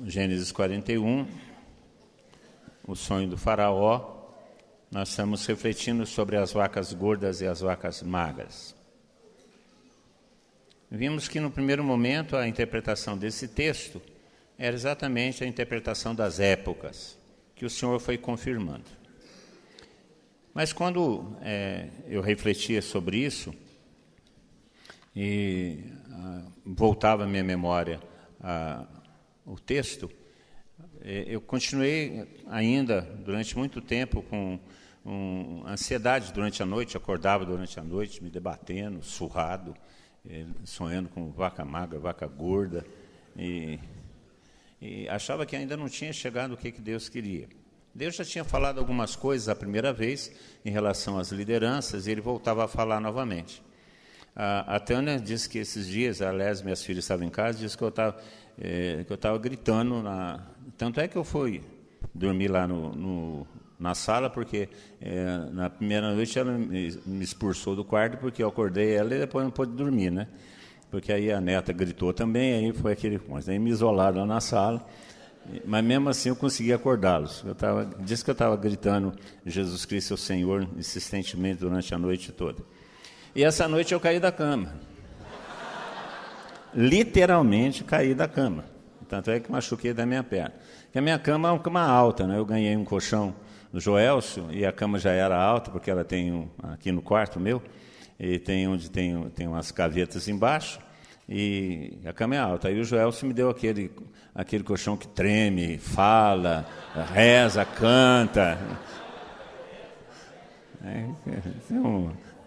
Gênesis 41, o sonho do faraó. Nós estamos refletindo sobre as vacas gordas e as vacas magras. Vimos que no primeiro momento a interpretação desse texto era exatamente a interpretação das épocas, que o Senhor foi confirmando. Mas quando eu refletia sobre isso, e voltava à minha memória o texto, eu continuei ainda durante muito tempo com ansiedade durante a noite, acordava durante a noite me debatendo, surrado, sonhando com vaca magra, vaca gorda, e achava que ainda não tinha chegado o que Deus queria. Deus já tinha falado algumas coisas a primeira vez em relação às lideranças, e ele voltava a falar novamente. A Tânia disse que esses dias, aliás, minhas filhas estavam em casa, disse que eu estava gritando. Tanto é que eu fui dormir lá na sala, porque na primeira noite ela me expulsou do quarto, porque eu acordei ela e depois não pôde dormir, né? Porque aí a neta gritou também, aí foi aquele... Mas aí me isolaram lá na sala, mas mesmo assim eu consegui acordá-los. Disse que eu estava gritando Jesus Cristo é o Senhor insistentemente durante a noite toda. E essa noite eu caí da cama. Literalmente caí da cama. Tanto é que machuquei da minha perna. Porque a minha cama é uma cama alta, né? Eu ganhei um colchão do Joelso, e a cama já era alta, porque ela tem aqui no quarto meu, e tem umas gavetas embaixo, e a cama é alta. Aí o Joelso me deu aquele colchão que treme, fala, reza, canta.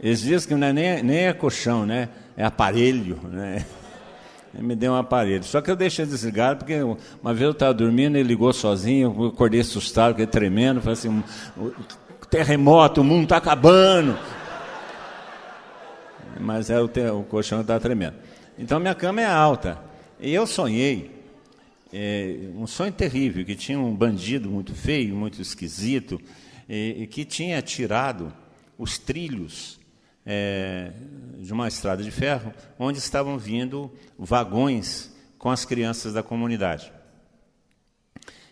Eles dizem que não é nem colchão, né? É aparelho, né? Ele me deu um aparelho. Só que eu deixei desligado, porque uma vez eu estava dormindo, ele ligou sozinho, eu acordei assustado, fiquei tremendo, falei assim, terremoto, o mundo está acabando. Mas o colchão estava tremendo. Então minha cama é alta. E eu sonhei, um sonho terrível, que tinha um bandido muito feio, muito esquisito, e que tinha tirado os trilhos de uma estrada de ferro, onde estavam vindo vagões com as crianças da comunidade.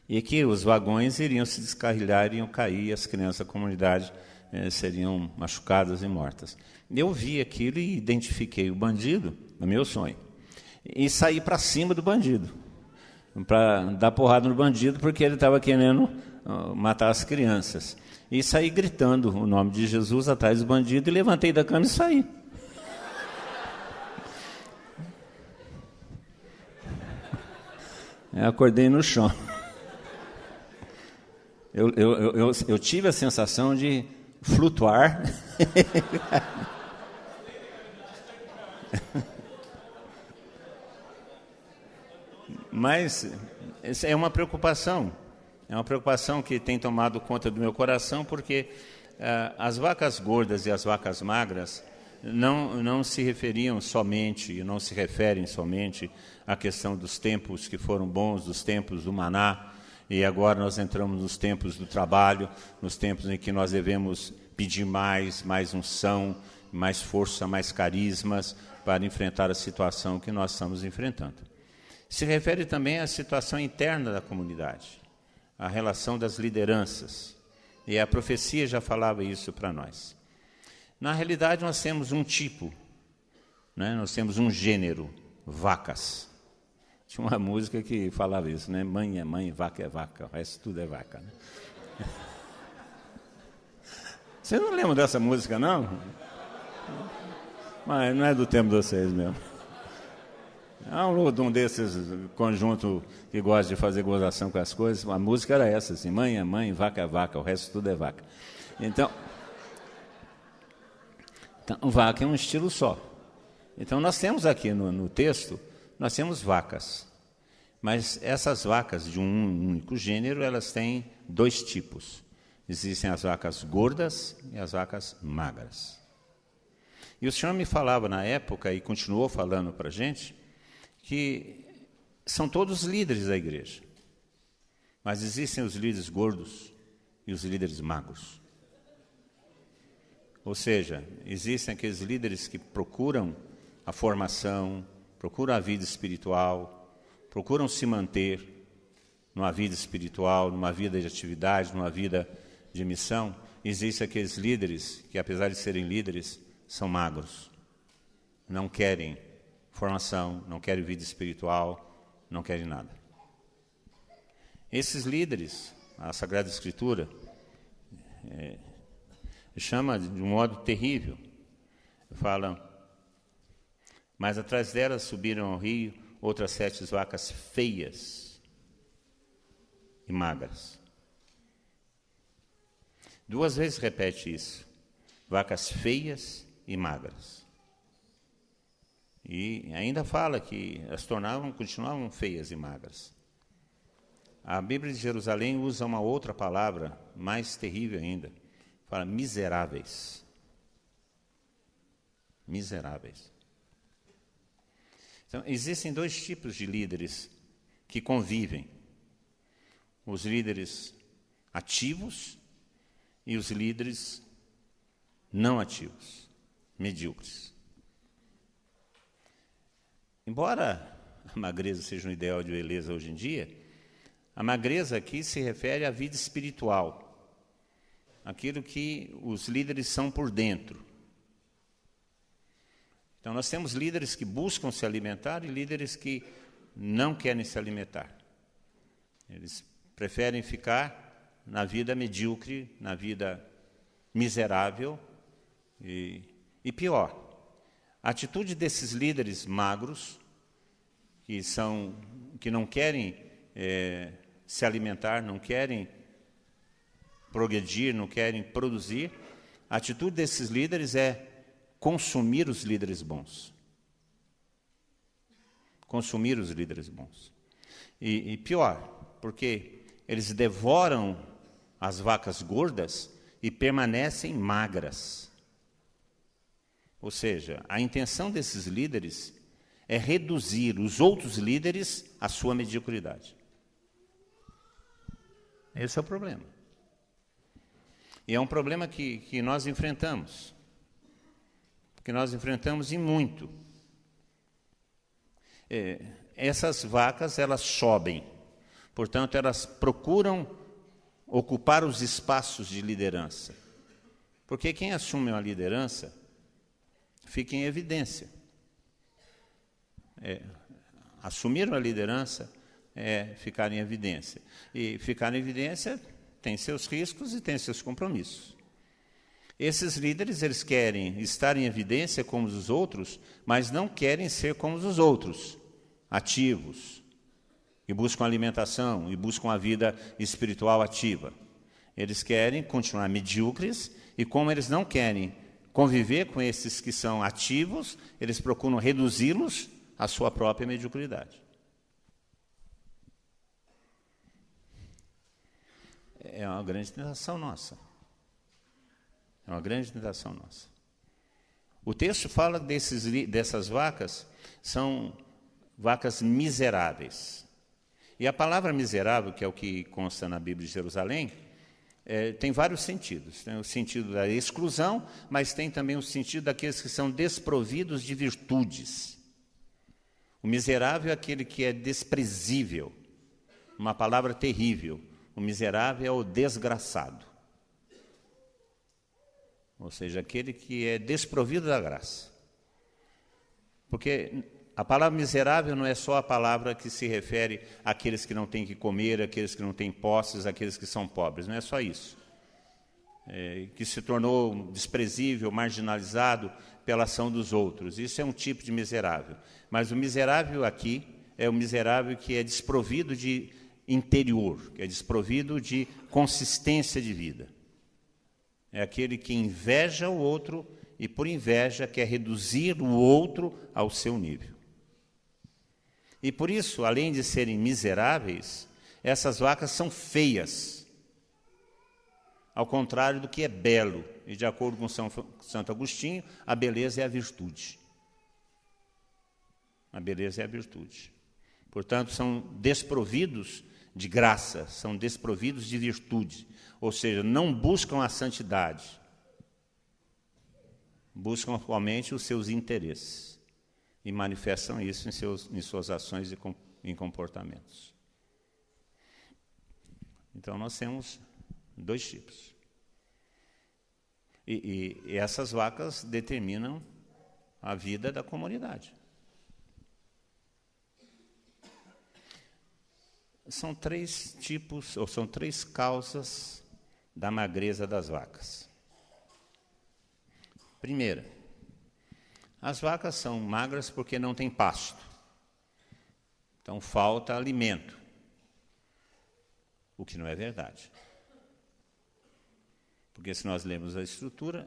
E que os vagões iriam se descarrilhar, iriam cair, e as crianças da comunidade seriam machucadas e mortas. Eu vi aquilo e identifiquei o bandido no meu sonho. E saí para cima do bandido, para dar porrada no bandido, porque ele estava querendo matar as crianças. E saí gritando o nome de Jesus atrás do bandido, e levantei da cama e saí. Eu acordei no chão. Eu tive a sensação de flutuar. Mas essa é uma preocupação. É uma preocupação que tem tomado conta do meu coração, porque as vacas gordas e as vacas magras não se referiam somente, não se referem somente à questão dos tempos que foram bons, dos tempos do maná, e agora nós entramos nos tempos do trabalho, nos tempos em que nós devemos pedir mais unção, mais força, mais carismas para enfrentar a situação que nós estamos enfrentando. Se refere também à situação interna da comunidade, a relação das lideranças, e a profecia já falava isso para nós. Na realidade, nós temos um tipo, né? Nós temos um gênero, vacas. Tinha uma música que falava isso, né? Mãe é mãe, vaca é vaca, o resto tudo é vaca, né? Vocês não lembram dessa música, não? Mas não é do tempo de vocês mesmo. É um desses conjuntos que gosta de fazer gozação com as coisas. A música era essa, assim, mãe é mãe, vaca é vaca, o resto tudo é vaca. Então vaca é um estilo só. Então nós temos aqui no texto, nós temos vacas. Mas essas vacas de um único gênero, elas têm dois tipos. Existem as vacas gordas e as vacas magras. E o Senhor me falava na época, e continuou falando para a gente, que são todos líderes da igreja. Mas existem os líderes gordos e os líderes magros. Ou seja, existem aqueles líderes que procuram a formação, procuram a vida espiritual, procuram se manter, numa vida espiritual, numa vida de atividade, numa vida de missão, existem aqueles líderes que, apesar de serem líderes, são magros. Não querem formação, não querem vida espiritual, não querem nada. Esses líderes, a Sagrada Escritura chama de um modo terrível. Fala, mas atrás delas subiram ao rio outras 7 vacas feias e magras. 2 vezes repete isso. Vacas feias e magras. E ainda fala que elas continuavam feias e magras. A Bíblia de Jerusalém usa uma outra palavra, mais terrível ainda. Fala miseráveis. Miseráveis. Então, existem 2 tipos de líderes que convivem. Os líderes ativos e os líderes não ativos, medíocres. Embora a magreza seja um ideal de beleza hoje em dia, a magreza aqui se refere à vida espiritual, aquilo que os líderes são por dentro. Então, nós temos líderes que buscam se alimentar e líderes que não querem se alimentar. Eles preferem ficar na vida medíocre, na vida miserável e pior. A atitude desses líderes magros, que não querem se alimentar, não querem progredir, não querem produzir, a atitude desses líderes é consumir os líderes bons. Consumir os líderes bons. E pior, porque eles devoram as vacas gordas e permanecem magras. Ou seja, a intenção desses líderes é reduzir os outros líderes à sua mediocridade. Esse é o problema. E é um problema que nós enfrentamos. Que nós enfrentamos e muito. Essas vacas, elas sobem. Portanto, elas procuram ocupar os espaços de liderança. Porque quem assume uma liderança fica em evidência. Assumir uma liderança é ficar em evidência. E ficar em evidência tem seus riscos e tem seus compromissos. Esses líderes, eles querem estar em evidência como os outros, mas não querem ser como os outros, ativos, e buscam alimentação, e buscam a vida espiritual ativa. Eles querem continuar medíocres, e como eles não querem conviver com esses que são ativos, eles procuram reduzi-los à sua própria mediocridade. É uma grande tentação nossa. É uma grande tentação nossa. O texto fala dessas vacas, são vacas miseráveis. E a palavra miserável, que é o que consta na Bíblia de Jerusalém, tem vários sentidos. Tem o sentido da exclusão, mas tem também o sentido daqueles que são desprovidos de virtudes. O miserável é aquele que é desprezível, uma palavra terrível. O miserável é o desgraçado. Ou seja, aquele que é desprovido da graça. Porque a palavra miserável não é só a palavra que se refere àqueles que não têm que comer, àqueles que não têm posses, àqueles que são pobres. Não é só isso. Que se tornou desprezível, marginalizado pela ação dos outros. Isso é um tipo de miserável. Mas o miserável aqui é o miserável que é desprovido de interior, que é desprovido de consistência de vida. É aquele que inveja o outro e, por inveja, quer reduzir o outro ao seu nível. E por isso, além de serem miseráveis, essas vacas são feias, ao contrário do que é belo. E, de acordo com Santo Agostinho, a beleza é a virtude. A beleza é a virtude. Portanto, são desprovidos de graça, são desprovidos de virtude, ou seja, não buscam a santidade, buscam atualmente os seus interesses e manifestam isso em suas ações e em comportamentos. Então, nós temos 2 tipos. E essas vacas determinam a vida da comunidade. São 3 tipos, ou são 3 causas da magreza das vacas. Primeira, as vacas são magras porque não tem pasto. Então, falta alimento. O que não é verdade. Porque se nós lermos a Escritura,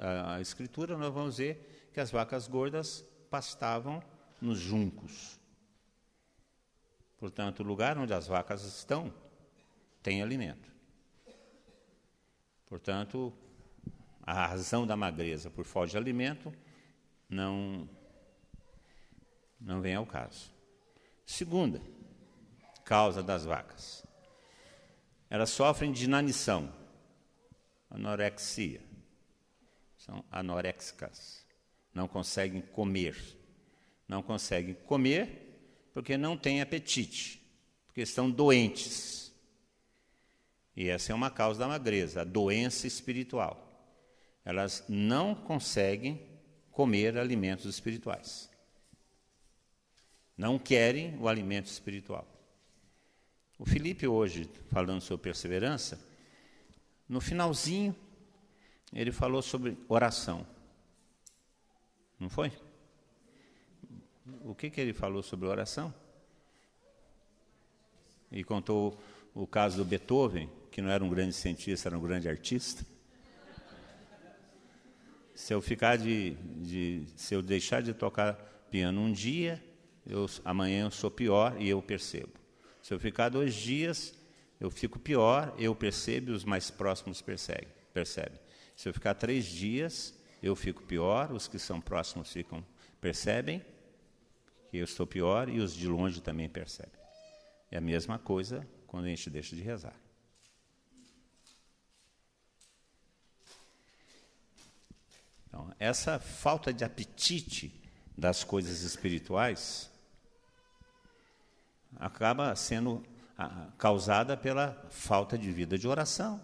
nós vamos ver que as vacas gordas pastavam nos juncos. Portanto, o lugar onde as vacas estão tem alimento. Portanto, a razão da magreza por falta de alimento não vem ao caso. Segunda causa das vacas. Elas sofrem de inanição, anorexia. São anoréxicas. Não conseguem comer. Não conseguem comer porque não têm apetite, porque estão doentes. E essa é uma causa da magreza, a doença espiritual. Elas não conseguem comer alimentos espirituais. Não querem o alimento espiritual. O Felipe hoje, falando sobre perseverança, no finalzinho, ele falou sobre oração. Não foi? O que ele falou sobre oração? E contou o caso do Beethoven, que não era um grande cientista, era um grande artista. Se eu deixar de tocar piano um dia, amanhã eu sou pior e eu percebo. Se eu ficar 2 dias, eu fico pior, eu percebo e os mais próximos percebem. Se eu ficar 3 dias, eu fico pior, os que são próximos percebem que eu estou pior e os de longe também percebem. É a mesma coisa quando a gente deixa de rezar. Então, essa falta de apetite das coisas espirituais acaba sendo causada pela falta de vida de oração,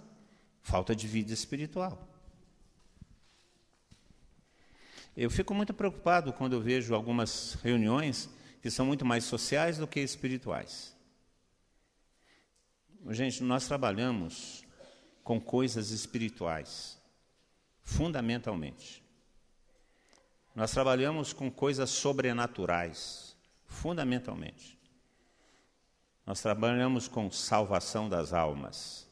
falta de vida espiritual. Eu fico muito preocupado quando eu vejo algumas reuniões que são muito mais sociais do que espirituais. Gente, nós trabalhamos com coisas espirituais, fundamentalmente. Nós trabalhamos com coisas sobrenaturais, fundamentalmente. Nós trabalhamos com salvação das almas,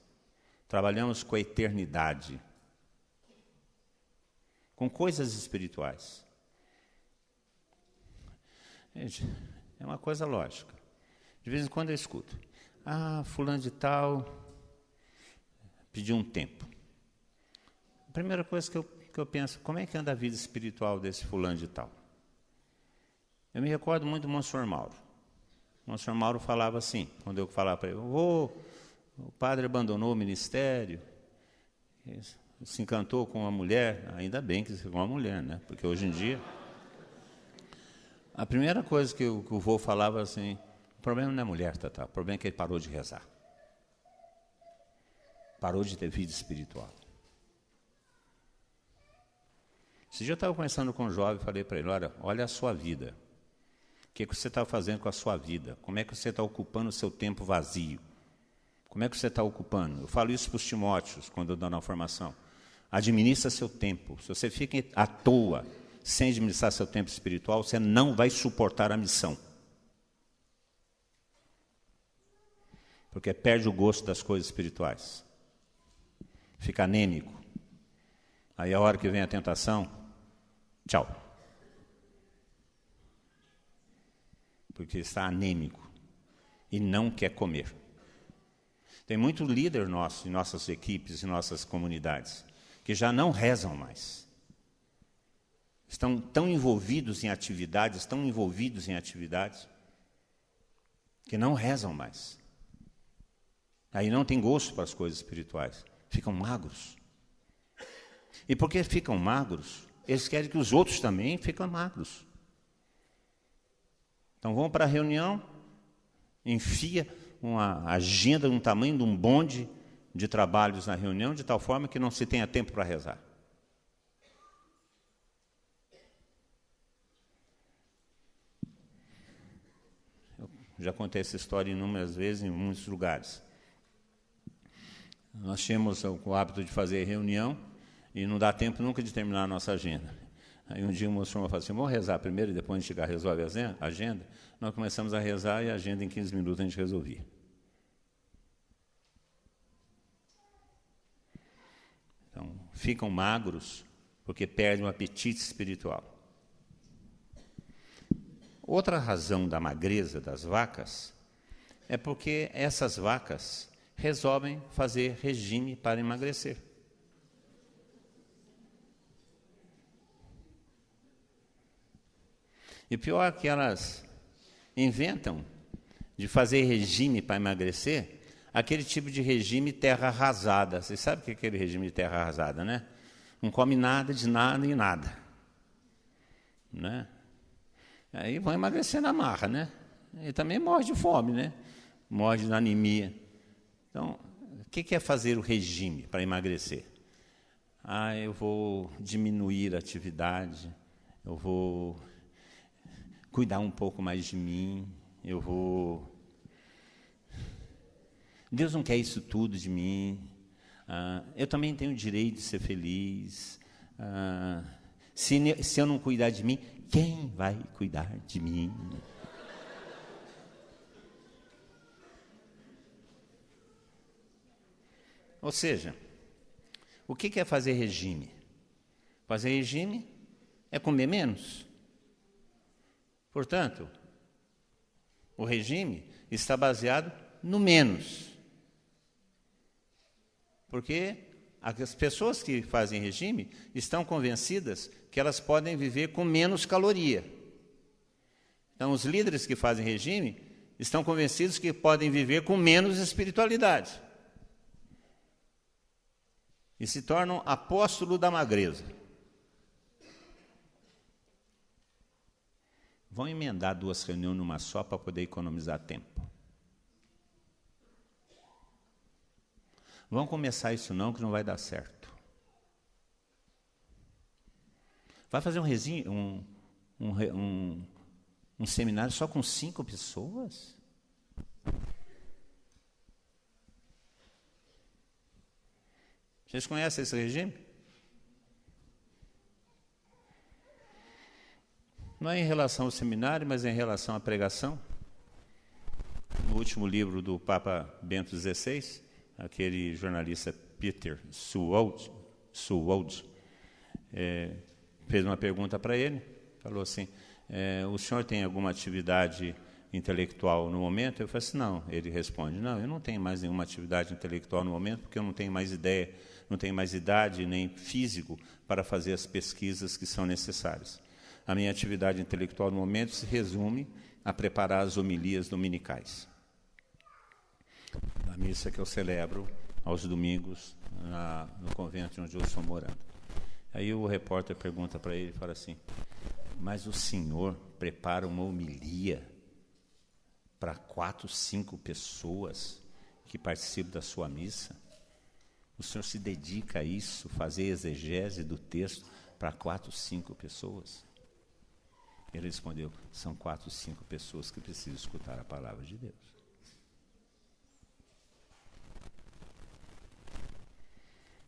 trabalhamos com a eternidade, com coisas espirituais. Gente, é uma coisa lógica. De vez em quando eu escuto, fulano de tal pediu um tempo. A primeira coisa que eu penso, como é que anda a vida espiritual desse fulano de tal? Eu me recordo muito do Monsenhor Mauro. O Monsenhor Mauro falava assim, quando eu falava para ele, o padre abandonou o ministério, se encantou com uma mulher, ainda bem que com uma mulher, né? Porque hoje em dia, a primeira coisa que o vô falava assim, o problema não é mulher, Tata, o problema é que ele parou de rezar. Parou de ter vida espiritual. Esse dia eu estava conversando com um jovem e falei para ele, olha a sua vida. O que você está fazendo com a sua vida? Como é que você está ocupando o seu tempo vazio? Como é que você está ocupando? Eu falo isso para os Timóteos, quando eu dou na formação. Administra seu tempo. Se você fica à toa, sem administrar seu tempo espiritual, você não vai suportar a missão. Porque perde o gosto das coisas espirituais. Fica anêmico. Aí a hora que vem a tentação, tchau. Porque está anêmico e não quer comer. Tem muito líder nosso, em nossas equipes, em nossas comunidades, que já não rezam mais. Estão tão envolvidos em atividades, que não rezam mais. Aí não tem gosto para as coisas espirituais. Ficam magros. E porque ficam magros, eles querem que os outros também fiquem magros. Então vão para a reunião, enfia uma agenda no tamanho de um bonde de trabalhos na reunião, de tal forma que não se tenha tempo para rezar. Eu já contei essa história inúmeras vezes em muitos lugares. Nós tínhamos o hábito de fazer reunião e não dá tempo nunca de terminar a nossa agenda. Aí um dia o moço falou assim, vamos rezar primeiro e depois a gente chegar resolve a agenda. Nós começamos a rezar e a agenda em 15 minutos a gente resolvia. Então, ficam magros porque perdem o apetite espiritual. Outra razão da magreza das vacas é porque essas vacas resolvem fazer regime para emagrecer. E pior é que elas inventam de fazer regime para emagrecer, aquele tipo de regime terra arrasada. Vocês sabem o que é aquele regime de terra arrasada, né? Não come nada, de nada e nada. Né? Aí vão emagrecer na marra, né? E também morre de fome, né? Morre de anemia. Então, o que é fazer o regime para emagrecer? Eu vou diminuir a atividade, eu vou cuidar um pouco mais de mim, Deus não quer isso tudo de mim, eu também tenho o direito de ser feliz, se eu não cuidar de mim, quem vai cuidar de mim? Ou seja, o que é fazer regime? Fazer regime é comer menos. Portanto, o regime está baseado no menos. Porque as pessoas que fazem regime estão convencidas que elas podem viver com menos caloria. Então, os líderes que fazem regime estão convencidos que podem viver com menos espiritualidade. E se tornam apóstolo da magreza. Vão emendar 2 reuniões numa só para poder economizar tempo. Vão começar isso não, que não vai dar certo. Vai fazer um seminário só com 5 pessoas? Vocês conhecem esse regime? Não é em relação ao seminário, mas é em relação à pregação. No último livro do Papa Bento XVI, aquele jornalista Peter Suwold fez uma pergunta para ele, falou assim, o senhor tem alguma atividade intelectual no momento? Eu falei assim, não. Ele responde, não, eu não tenho mais nenhuma atividade intelectual no momento, porque eu não tenho mais ideia, não tenho mais idade nem físico para fazer as pesquisas que são necessárias. A minha atividade intelectual no momento se resume a preparar as homilias dominicais. A missa que eu celebro aos domingos no convento onde eu estou morando. Aí o repórter pergunta para ele, fala assim, mas o senhor prepara uma homilia para 4, 5 pessoas que participam da sua missa? O senhor se dedica a isso, fazer exegese do texto para 4, 5 pessoas? Ele respondeu, são 4, 5 pessoas que precisam escutar a palavra de Deus.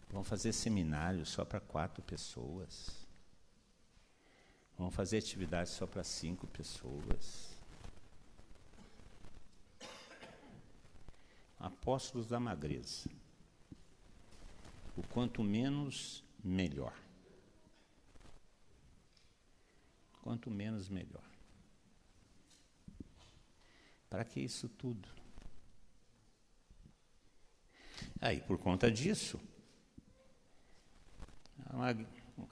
Vão fazer seminário só para 4 pessoas. Vão fazer atividade só para 5 pessoas. Apóstolos da magreza. O quanto menos, melhor. Quanto menos, melhor. Para que isso tudo? Aí, por conta disso,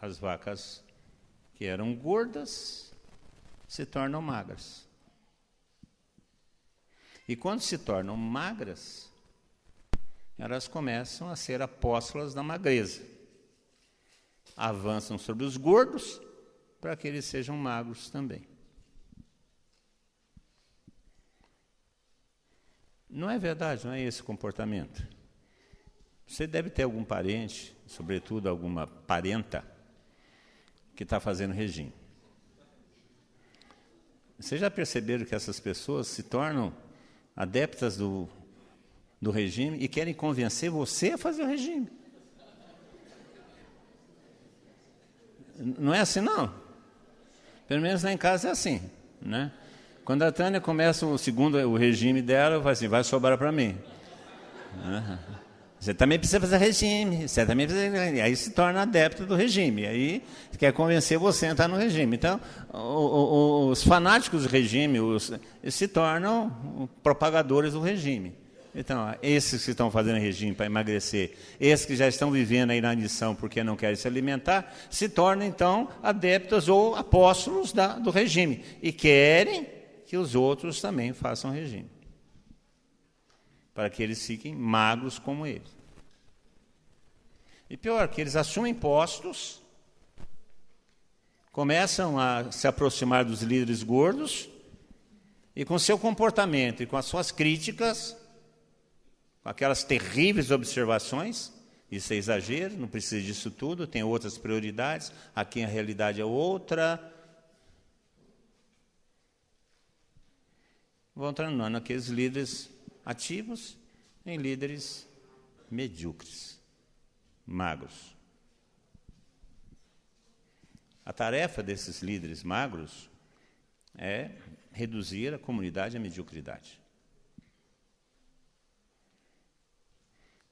as vacas que eram gordas se tornam magras. E quando se tornam magras, elas começam a ser apóstolas da magreza. Avançam sobre os gordos para que eles sejam magros também. Não é verdade, não é esse o comportamento? Você deve ter algum parente, sobretudo alguma parenta, que está fazendo regime. Vocês já perceberam que essas pessoas se tornam adeptas do regime e querem convencer você a fazer o regime? Não é assim, não? Pelo menos lá em casa é assim, né? Quando a Tânia começa o regime dela, eu falo assim, vai sobrar para mim. Você também precisa fazer regime, você também precisa... Aí se torna adepto do regime, aí quer convencer você a entrar no regime. Então, os fanáticos do regime se tornam propagadores do regime. Então, esses que estão fazendo regime para emagrecer, esses que já estão vivendo aí na lição porque não querem se alimentar, se tornam, então, adeptos ou apóstolos do regime. E querem que os outros também façam regime, para que eles fiquem magros como eles. E pior, que eles assumem postos, começam a se aproximar dos líderes gordos, e com seu comportamento e com as suas críticas, com aquelas terríveis observações, isso é exagero, não precisa disso tudo, tem outras prioridades, aqui a realidade é outra. Vão tornando aqueles líderes ativos em líderes medíocres, magros. A tarefa desses líderes magros é reduzir a comunidade à mediocridade.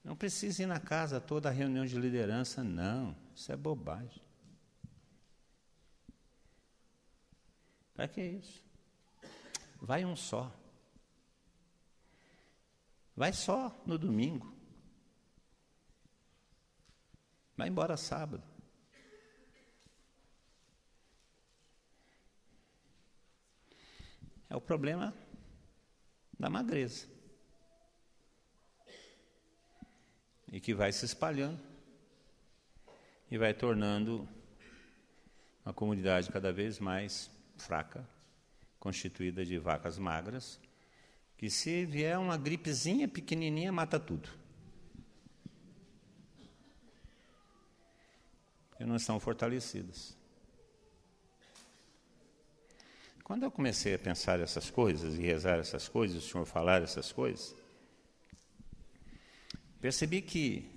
Não precisa ir na casa toda a reunião de liderança, não. Isso é bobagem. Para que isso? Vai um só. Vai só no domingo. Vai embora sábado. É o problema da magreza. E que vai se espalhando e vai tornando uma comunidade cada vez mais fraca, constituída de vacas magras, que se vier uma gripezinha pequenininha, mata tudo. Porque não estão fortalecidas. Quando eu comecei a pensar essas coisas e rezar essas coisas, o Senhor falar essas coisas, percebi que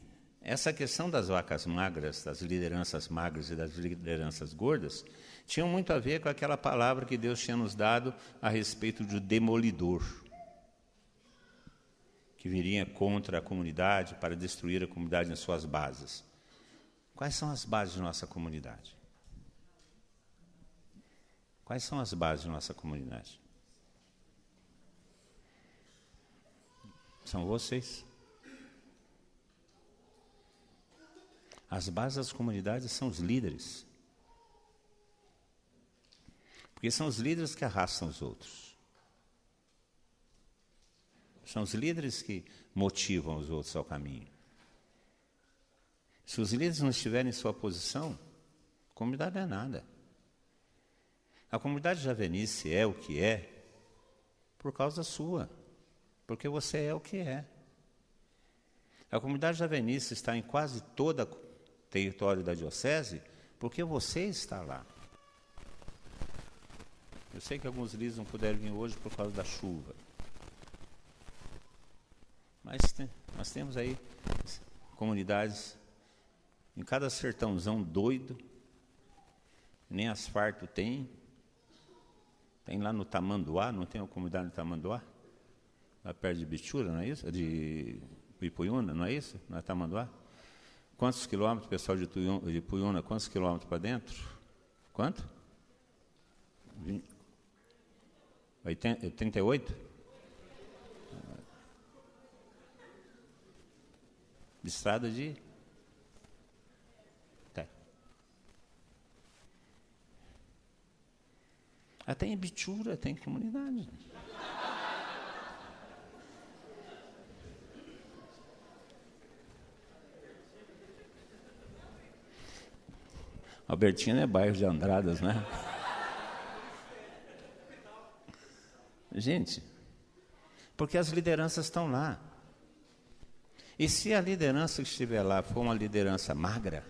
essa questão das vacas magras, das lideranças magras e das lideranças gordas, tinham muito a ver com aquela palavra que Deus tinha nos dado a respeito do demolidor, que viria contra a comunidade para destruir a comunidade nas suas bases. Quais são as bases de nossa comunidade? Quais são as bases de nossa comunidade? São vocês. As bases das comunidades são os líderes. Porque são os líderes que arrastam os outros. São os líderes que motivam os outros ao caminho. Se os líderes não estiverem em sua posição, a comunidade não é nada. A comunidade javenice é o que é por causa sua, porque você é o que é. A comunidade javenice está em quase todo o território da diocese porque você está lá. Eu sei que alguns líderes não puderam vir hoje por causa da chuva. Mas nós temos aí comunidades em cada sertãozão doido, nem asfalto tem. Tem lá no Tamanduá, não tem uma comunidade no Tamanduá? Lá perto de Bichura, não é isso? De Ipuiuna, não é isso? Não é Tamanduá? Quantos quilômetros, pessoal de Ipuiuna, quantos quilômetros para dentro? Quanto? 38? De estrada de... Tá. Até em Bichura tem comunidade. Albertina é bairro de Andradas, né? Gente, porque as lideranças estão lá. E se a liderança que estiver lá for uma liderança magra,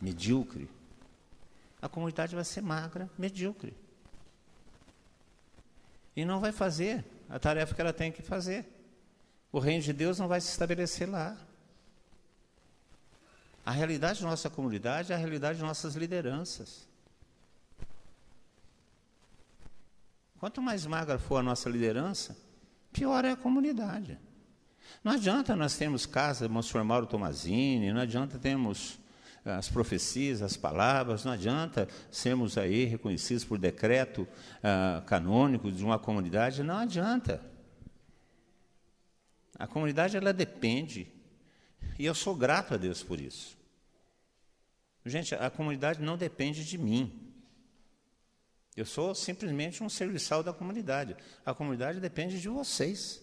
medíocre, a comunidade vai ser magra, medíocre. E não vai fazer a tarefa que ela tem que fazer. O reino de Deus não vai se estabelecer lá. A realidade da nossa comunidade é a realidade de nossas lideranças. Quanto mais magra for a nossa liderança, pior é a comunidade. Não adianta nós termos casa de Monsenhor Mauro Tomazini, não adianta termos as profecias, as palavras, não adianta sermos aí reconhecidos por decreto canônico de uma comunidade, não adianta. A comunidade, ela depende, e eu sou grato a Deus por isso. Gente, a comunidade não depende de mim. Eu sou simplesmente um serviçal da comunidade. A comunidade depende de vocês.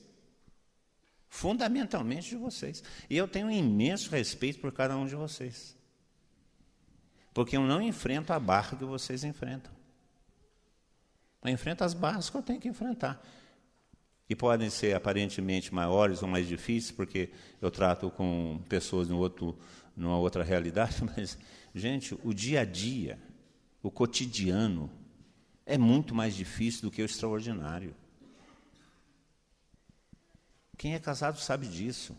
Fundamentalmente de vocês. E eu tenho um imenso respeito por cada um de vocês. Porque eu não enfrento a barra que vocês enfrentam. Eu enfrento as barras que eu tenho que enfrentar. Que podem ser aparentemente maiores ou mais difíceis, porque eu trato com pessoas numa outra realidade, mas, gente, o dia a dia, o cotidiano, é muito mais difícil do que o extraordinário. Quem é casado sabe disso.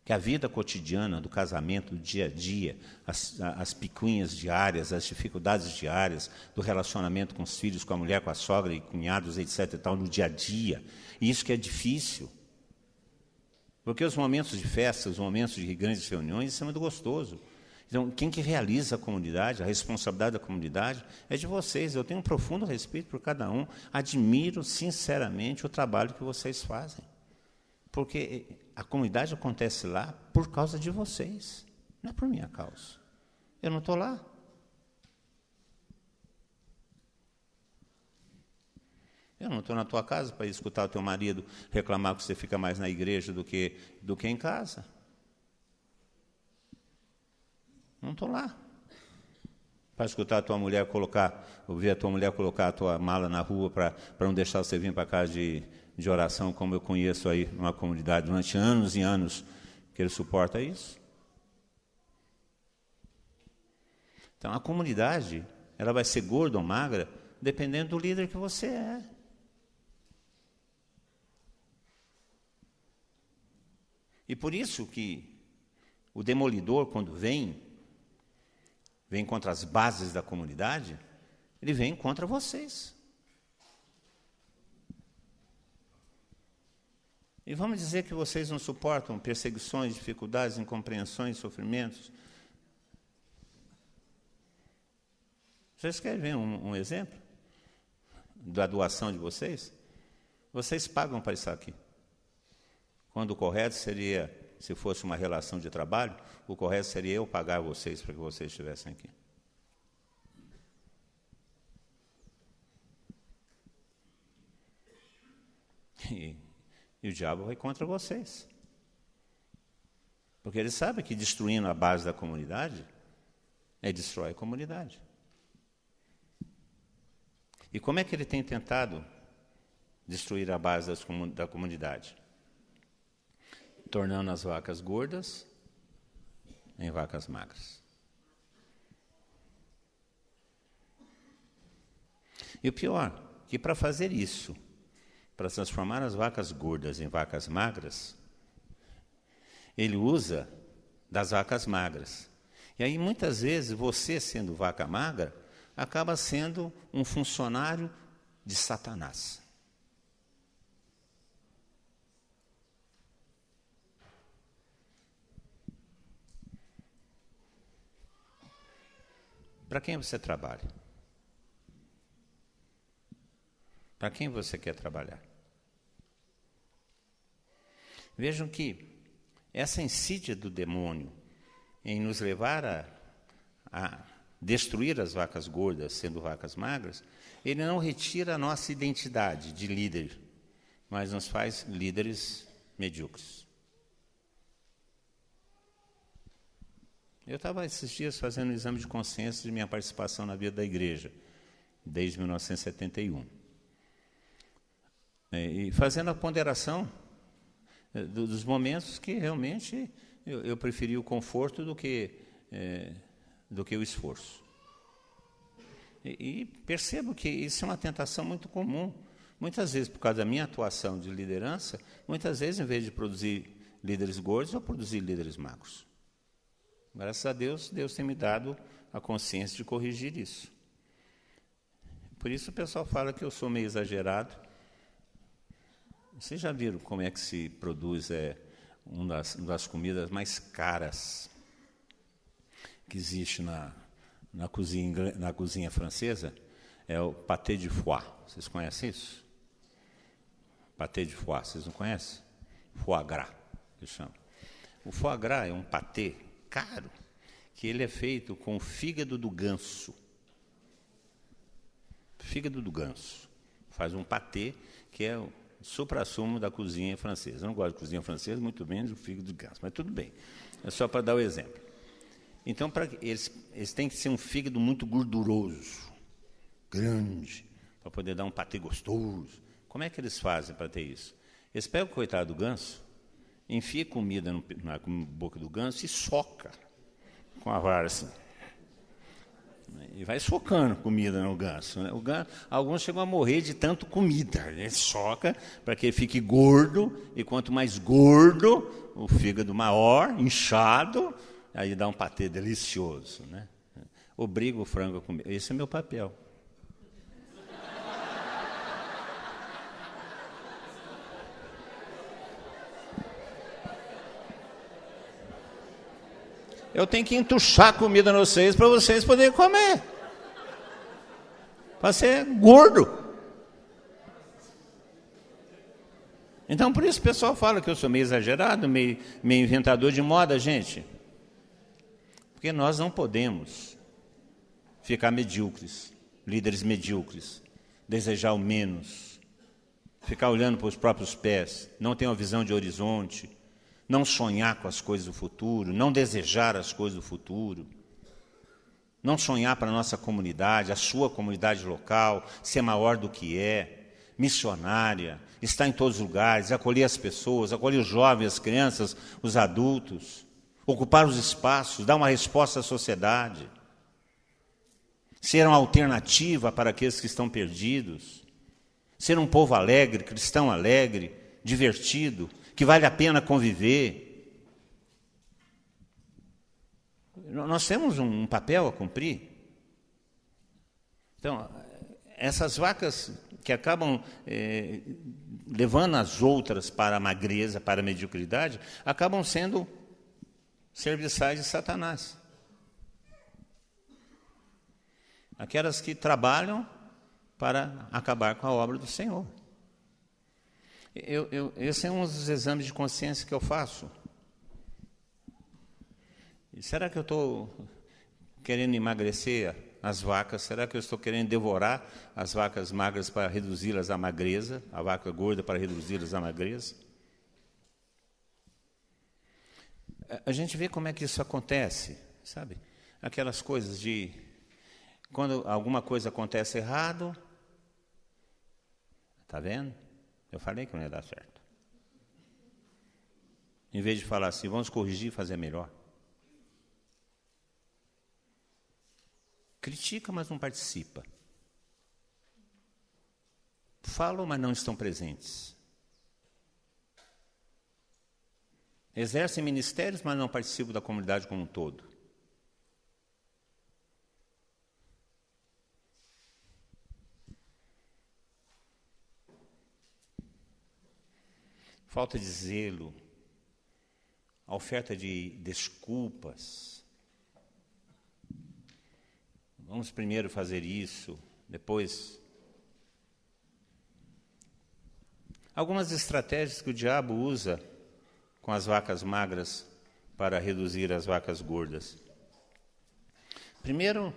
Que a vida cotidiana do casamento, do dia a dia, as picuinhas diárias, as dificuldades diárias, do relacionamento com os filhos, com a mulher, com a sogra e cunhados, etc. e tal, no dia a dia, isso que é difícil. Porque os momentos de festa, os momentos de grandes reuniões, isso é muito gostoso. Então, quem que realiza a comunidade, a responsabilidade da comunidade, é de vocês. Eu tenho um profundo respeito por cada um. Admiro, sinceramente, o trabalho que vocês fazem. Porque a comunidade acontece lá por causa de vocês, não é por minha causa. Eu não estou lá. Eu não estou na tua casa para escutar o teu marido reclamar que você fica mais na igreja do que em casa. Não estou lá. Para escutar a tua mulher ouvir a tua mulher colocar a tua mala na rua para não deixar você vir para casa de oração, como eu conheço aí numa comunidade durante anos e anos que ele suporta isso. Então, a comunidade, ela vai ser gorda ou magra, dependendo do líder que você é. E por isso que o demolidor, quando vem contra as bases da comunidade, ele vem contra vocês. E vamos dizer que vocês não suportam perseguições, dificuldades, incompreensões, sofrimentos. Vocês querem ver um exemplo da doação de vocês? Vocês pagam para estar aqui. Quando o correto seria, se fosse uma relação de trabalho, o correto seria eu pagar vocês para que vocês estivessem aqui. E o diabo vai contra vocês. Porque ele sabe que destruindo a base da comunidade, ele destrói a comunidade. E como é que ele tem tentado destruir a base da comunidade? Tornando as vacas gordas em vacas magras. E o pior, que para fazer isso, para transformar as vacas gordas em vacas magras, ele usa das vacas magras. E aí, muitas vezes, você, sendo vaca magra, acaba sendo um funcionário de Satanás. Para quem você trabalha? Para quem você quer trabalhar? Vejam que essa insídia do demônio em nos levar a destruir as vacas gordas, sendo vacas magras, ele não retira a nossa identidade de líder, mas nos faz líderes medíocres. Eu estava esses dias fazendo um exame de consciência de minha participação na vida da igreja, desde 1971. E fazendo a ponderação dos momentos que realmente eu preferi o conforto do que o esforço. E percebo que isso é uma tentação muito comum. Muitas vezes, por causa da minha atuação de liderança, muitas vezes, em vez de produzir líderes gordos, eu produzi líderes magros. Graças a Deus, Deus tem me dado a consciência de corrigir isso. Por isso o pessoal fala que eu sou meio exagerado. Vocês já viram como é que se produz uma das comidas mais caras que existe na cozinha francesa? É o pâté de foie. Vocês conhecem isso? Pâté de foie, vocês não conhecem? Foie gras, que chama. O foie gras é um pâté caro, que ele é feito com o fígado do ganso. Fígado do ganso. Faz um pâté que é o suprassumo da cozinha francesa. Eu não gosto de cozinha francesa, muito menos o fígado do ganso, mas tudo bem. É só para dar o exemplo. Então, eles têm que ser um fígado muito gorduroso, grande, para poder dar um pâté gostoso. Como é que eles fazem para ter isso? Eles pegam o coitado do ganso, enfia comida na boca do ganso e soca com a vara assim. E vai socando comida no ganso, né? Alguns chegam a morrer de tanto comida. Ele soca para que ele fique gordo, e quanto mais gordo, o fígado maior, inchado, aí dá um patê delicioso, né? Obriga o frango a comer. Esse é meu papel. Eu tenho que entuchar comida nos vocês para vocês poderem comer. Para ser gordo. Então, por isso o pessoal fala que eu sou meio exagerado, meio inventador de moda, gente. Porque nós não podemos ficar medíocres, líderes medíocres, desejar o menos, ficar olhando para os próprios pés, não ter uma visão de horizonte, não sonhar com as coisas do futuro, não desejar as coisas do futuro, não sonhar para a nossa comunidade, a sua comunidade local, ser maior do que é, missionária, estar em todos os lugares, acolher as pessoas, acolher os jovens, as crianças, os adultos, ocupar os espaços, dar uma resposta à sociedade, ser uma alternativa para aqueles que estão perdidos, ser um povo alegre, cristão alegre, divertido, que vale a pena conviver. Nós temos um papel a cumprir. Então, essas vacas que acabam levando as outras para a magreza, para a mediocridade, acabam sendo serviçais de Satanás. Aquelas que trabalham para acabar com a obra do Senhor. Esse é um dos exames de consciência que eu faço. E será que eu estou querendo emagrecer as vacas? Será que eu estou querendo devorar as vacas magras para reduzi-las à magreza? A vaca gorda para reduzi-las à magreza? A gente vê como é que isso acontece, sabe? Aquelas coisas de... Quando alguma coisa acontece errado... Está vendo? Eu falei que não ia dar certo. Em vez de falar assim, vamos corrigir e fazer melhor. Critica, mas não participa. Falam, mas não estão presentes. Exercem ministérios, mas não participam da comunidade como um todo. Falta de zelo, a oferta de desculpas. Vamos primeiro fazer isso, depois... Algumas estratégias que o diabo usa com as vacas magras para reduzir as vacas gordas. Primeiro,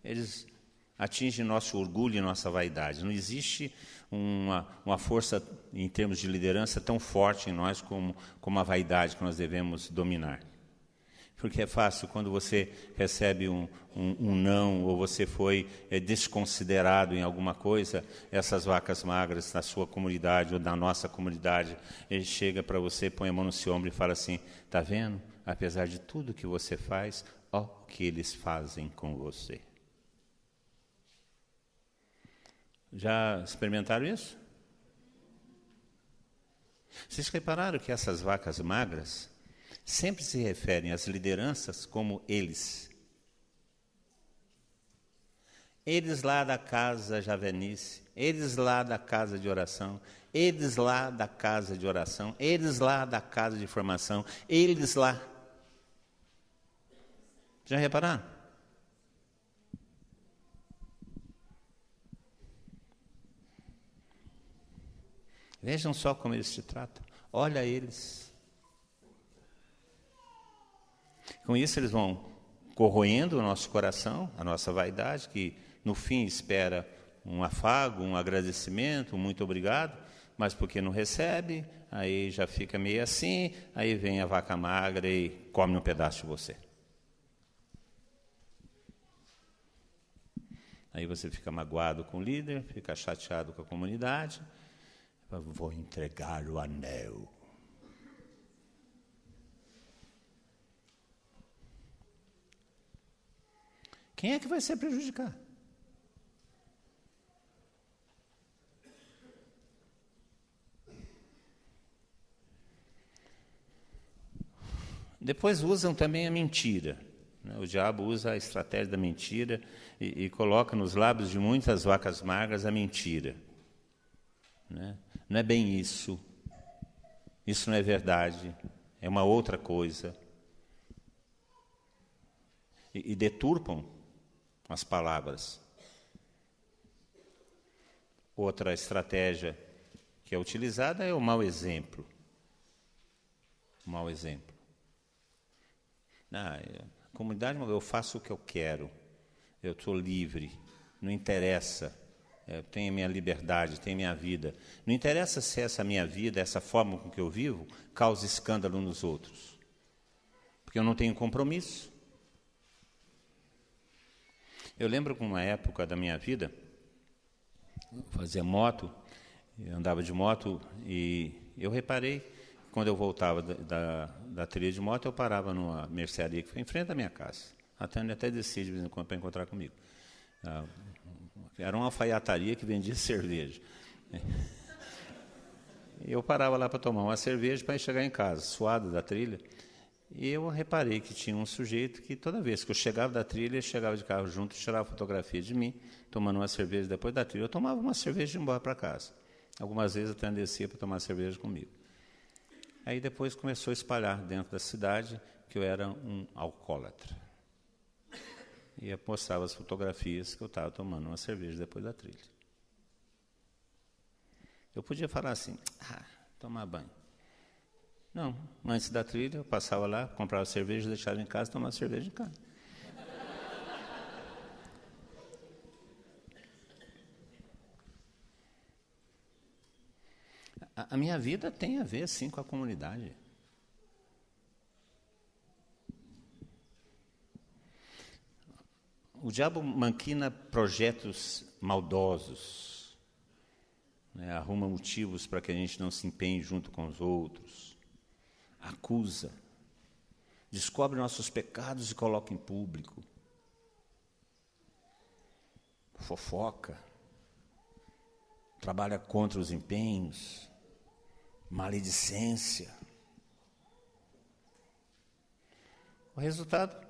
eles atingem nosso orgulho e nossa vaidade. Não existe uma força, em termos de liderança, tão forte em nós como a vaidade que nós devemos dominar. Porque é fácil quando você recebe um não, ou você foi desconsiderado em alguma coisa, essas vacas magras na sua comunidade ou na nossa comunidade, ele chega para você, põe a mão no seu ombro e fala assim, está vendo? Apesar de tudo que você faz, ó o que eles fazem com você. Já experimentaram isso? Vocês repararam que essas vacas magras sempre se referem às lideranças como eles? Eles lá da casa javenice, eles lá da casa de oração, eles lá da casa de oração, eles lá da casa de formação, eles lá. Já repararam? Vejam só como eles te tratam. Olha eles. Com isso eles vão corroendo o nosso coração, a nossa vaidade, que no fim espera um afago, um agradecimento, um muito obrigado, mas porque não recebe, aí já fica meio assim, aí vem a vaca magra e come um pedaço de você. Aí você fica magoado com o líder, fica chateado com a comunidade. Vou entregar o anel. Quem é que vai ser prejudicado? Depois usam também a mentira. O diabo usa a estratégia da mentira e coloca nos lábios de muitas vacas magras a mentira. Não é bem isso. Isso não é verdade. É uma outra coisa. E deturpam as palavras. Outra estratégia que é utilizada é o mau exemplo. O mau exemplo. Comunidade, eu faço o que eu quero. Eu estou livre. Não interessa. Eu tenho a minha liberdade, tenho a minha vida. Não interessa se essa minha vida, essa forma com que eu vivo, causa escândalo nos outros. Porque eu não tenho compromisso. Eu lembro que uma época da minha vida, eu fazia moto, eu andava de moto e eu reparei, quando eu voltava da trilha de moto, eu parava numa mercearia que foi em frente da minha casa. Até descia de vez em quando para encontrar comigo. Era uma alfaiataria que vendia cerveja. Eu parava lá para tomar uma cerveja para chegar em casa, suado da trilha. E eu reparei que tinha um sujeito que toda vez que eu chegava da trilha, ele chegava de carro junto e tirava fotografia de mim, tomando uma cerveja depois da trilha. Eu tomava uma cerveja e ia embora para casa. Algumas vezes até descia para tomar cerveja comigo. Aí depois começou a espalhar dentro da cidade que eu era um alcoólatra. E eu postava as fotografias que eu estava tomando uma cerveja depois da trilha. Eu podia falar assim, tomar banho. Não, antes da trilha eu passava lá, comprava cerveja, deixava em casa, tomava cerveja em casa. A minha vida tem a ver, sim, com a comunidade. O diabo maquina projetos maldosos, arruma motivos para que a gente não se empenhe junto com os outros, acusa, descobre nossos pecados e coloca em público, fofoca, trabalha contra os empenhos, maledicência. O resultado?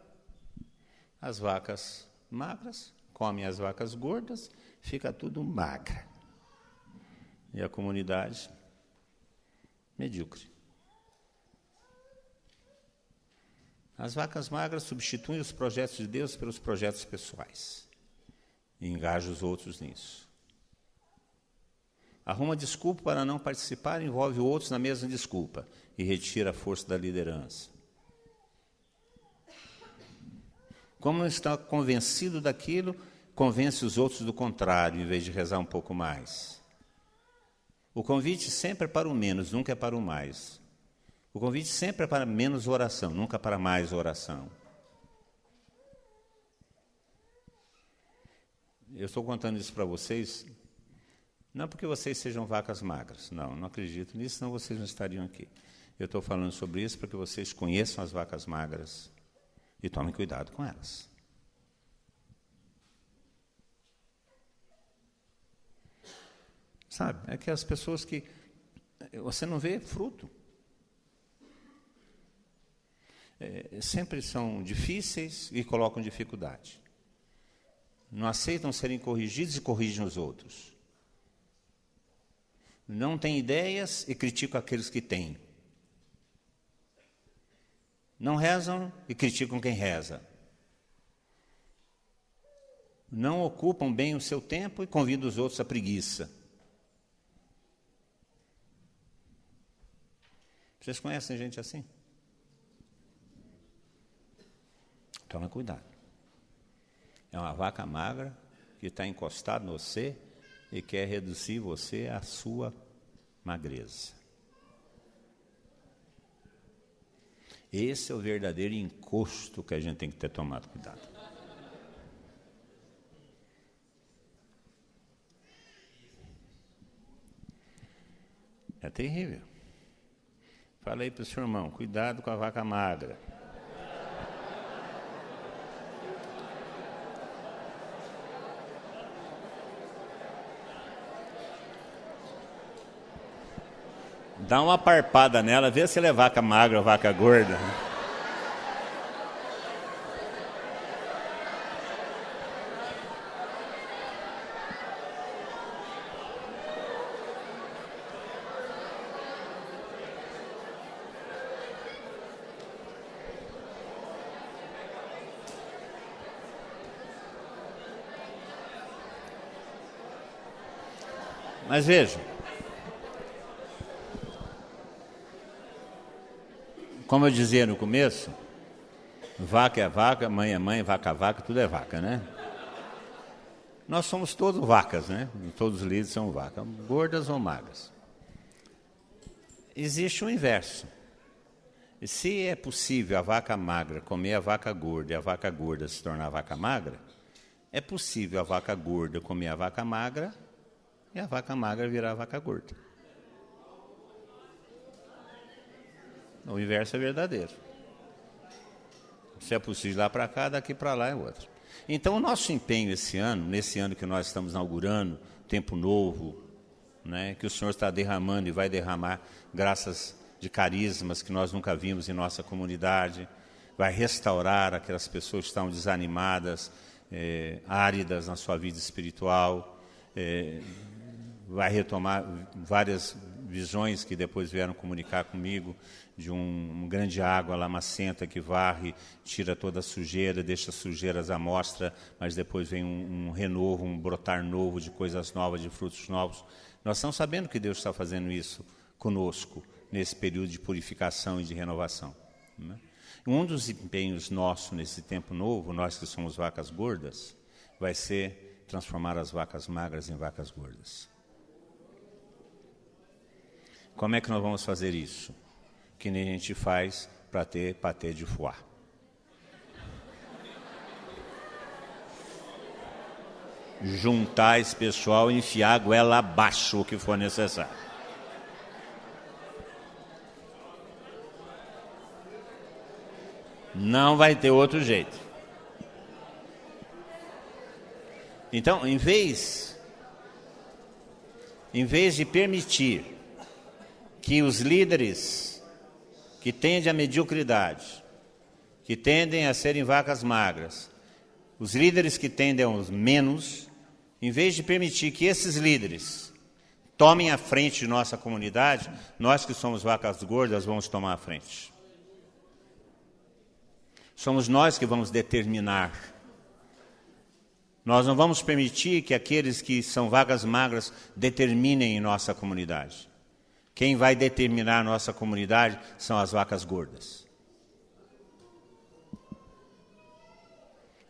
As vacas magras comem as vacas gordas, fica tudo magra. E a comunidade medíocre. As vacas magras substituem os projetos de Deus pelos projetos pessoais e engajam os outros nisso. Arruma desculpa para não participar, envolve outros na mesma desculpa e retira a força da liderança. Como não está convencido daquilo, convence os outros do contrário, em vez de rezar um pouco mais. O convite sempre é para o menos, nunca é para o mais. O convite sempre é para menos oração, nunca para mais oração. Eu estou contando isso para vocês, não porque vocês sejam vacas magras, não acredito nisso, senão vocês não estariam aqui. Eu estou falando sobre isso para que vocês conheçam as vacas magras e tomem cuidado com elas. Sabe, é que as pessoas que você não vê fruto. Sempre são difíceis e colocam dificuldade. Não aceitam serem corrigidos e corrigem os outros. Não têm ideias e criticam aqueles que têm. Não rezam e criticam quem reza. Não ocupam bem o seu tempo e convidam os outros à preguiça. Vocês conhecem gente assim? Toma cuidado. É uma vaca magra que está encostada no você e quer reduzir você à sua magreza. Esse é o verdadeiro encosto que a gente tem que ter tomado cuidado. É terrível. Fala aí para o seu irmão, cuidado com a vaca magra. Dá uma parpada nela, vê se ela é vaca magra ou vaca gorda. Mas veja, como eu dizia no começo, vaca é vaca, mãe é mãe, vaca é vaca, tudo é vaca, né? Nós somos todos vacas, né? Todos os líderes são vacas, gordas ou magras. Existe o inverso. E se é possível a vaca magra comer a vaca gorda e a vaca gorda se tornar a vaca magra, é possível a vaca gorda comer a vaca magra e a vaca magra virar a vaca gorda. O inverso é verdadeiro. Se é possível lá para cá, daqui para lá é outro. Então, o nosso empenho esse ano, nesse ano que nós estamos inaugurando, tempo novo, né, que o Senhor está derramando e vai derramar graças de carismas que nós nunca vimos em nossa comunidade, vai restaurar aquelas pessoas que estão desanimadas, áridas na sua vida espiritual, vai retomar várias visões que depois vieram comunicar comigo, de um grande água lamacenta que varre, tira toda a sujeira, deixa as sujeiras à mostra, mas depois vem um renovo, um brotar novo de coisas novas, de frutos novos. Nós estamos sabendo que Deus está fazendo isso conosco, nesse período de purificação e de renovação, né? Um dos empenhos nossos nesse tempo novo, nós que somos vacas gordas, vai ser transformar as vacas magras em vacas gordas. Como é que nós vamos fazer isso? Que nem a gente faz para ter patê de foie. Juntar esse pessoal e enfiar a goela abaixo o que for necessário. Não vai ter outro jeito. Então, em vez de permitir que os líderes que tendem à mediocridade, que tendem a serem vacas magras, os líderes que tendem aos menos, em vez de permitir que esses líderes tomem a frente de nossa comunidade, nós que somos vacas gordas vamos tomar a frente. Somos nós que vamos determinar. Nós não vamos permitir que aqueles que são vacas magras determinem em nossa comunidade. Quem vai determinar a nossa comunidade são as vacas gordas.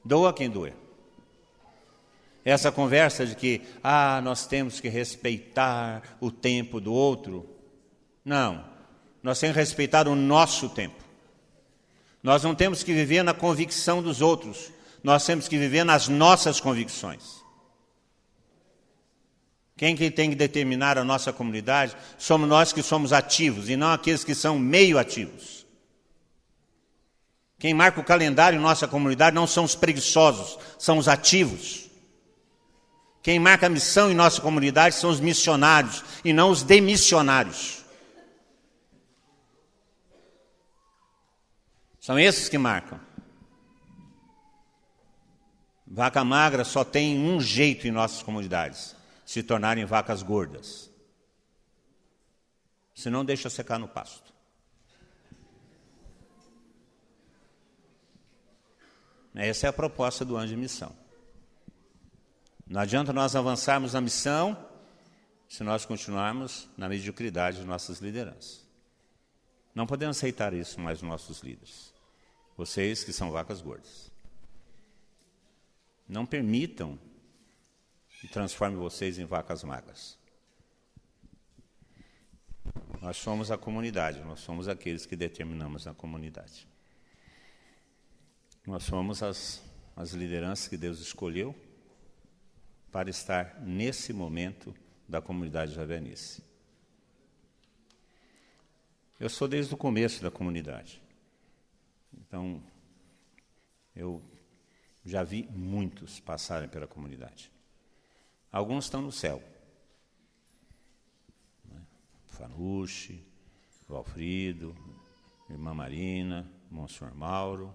Doa quem doer. Essa conversa de que nós temos que respeitar o tempo do outro. Não. Nós temos que respeitar o nosso tempo. Nós não temos que viver na convicção dos outros. Nós temos que viver nas nossas convicções. Quem que tem que determinar a nossa comunidade? Somos nós que somos ativos e não aqueles que são meio ativos. Quem marca o calendário em nossa comunidade não são os preguiçosos, são os ativos. Quem marca a missão em nossa comunidade são os missionários e não os demissionários. São esses que marcam. Vaca magra só tem um jeito em nossas comunidades: se tornarem vacas gordas. Senão deixa secar no pasto. Essa é a proposta do anjo de missão. Não adianta nós avançarmos na missão se nós continuarmos na mediocridade de nossas lideranças. Não podemos aceitar isso mais nos nossos líderes. Vocês que são vacas gordas. Não permitam que transforme vocês em vacas magras. Nós somos a comunidade, nós somos aqueles que determinamos a comunidade. Nós somos as lideranças que Deus escolheu para estar nesse momento da comunidade javenice. Eu sou desde o começo da comunidade. Então, eu já vi muitos passarem pela comunidade. Alguns estão no céu. Fanucci, Valfrido, Irmã Marina, Monsenhor Mauro,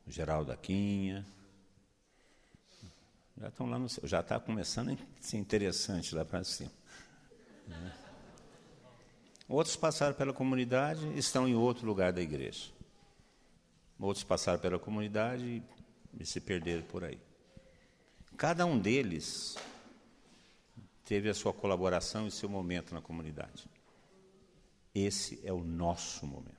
Geraldo Aquinha. Já estão lá no céu. Já está começando a ser interessante lá para cima. Outros passaram pela comunidade e estão em outro lugar da igreja. Outros passaram pela comunidade e se perderam por aí. Cada um deles teve a sua colaboração e seu momento na comunidade. Esse é o nosso momento.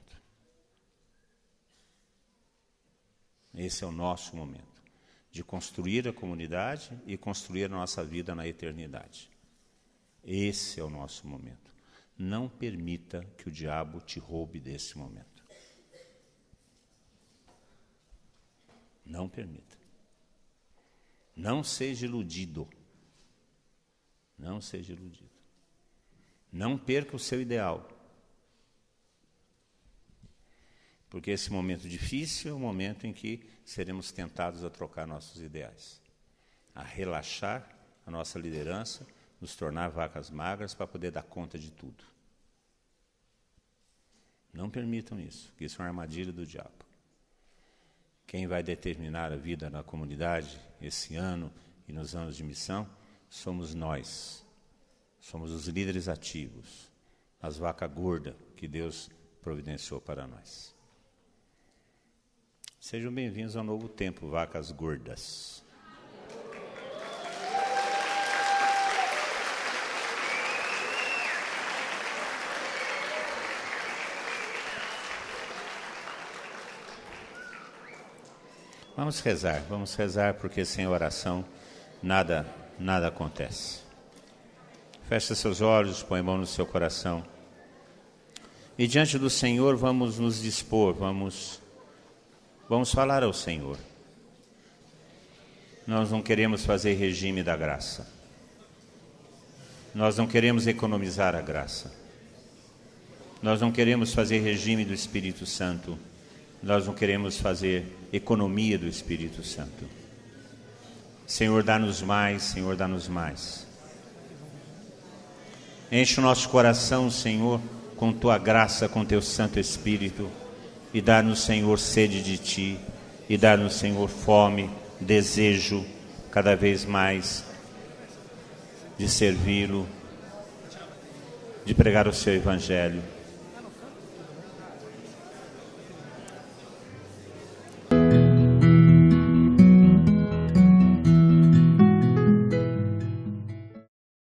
Esse é o nosso momento de construir a comunidade e construir a nossa vida na eternidade. Esse é o nosso momento. Não permita que o diabo te roube desse momento. Não permita. Não seja iludido. Não seja iludido. Não perca o seu ideal. Porque esse momento difícil é o momento em que seremos tentados a trocar nossos ideais, a relaxar a nossa liderança, nos tornar vacas magras para poder dar conta de tudo. Não permitam isso, que isso é uma armadilha do diabo. Quem vai determinar a vida na comunidade esse ano e nos anos de missão somos nós. Somos os líderes ativos, as vacas gordas que Deus providenciou para nós. Sejam bem-vindos ao novo tempo, vacas gordas. Vamos rezar, porque sem oração nada acontece. Feche seus olhos, põe a mão no seu coração. E diante do Senhor vamos nos dispor, vamos falar ao Senhor. Nós não queremos fazer regime da graça. Nós não queremos economizar a graça. Nós não queremos fazer regime do Espírito Santo. Nós não queremos fazer economia do Espírito Santo. Senhor, dá-nos mais, Senhor, dá-nos mais. Enche o nosso coração, Senhor, com Tua graça, com Teu Santo Espírito, e dá-nos, Senhor, sede de Ti, e dá-nos, Senhor, fome, desejo, cada vez mais, de servi-lo, de pregar o Seu Evangelho.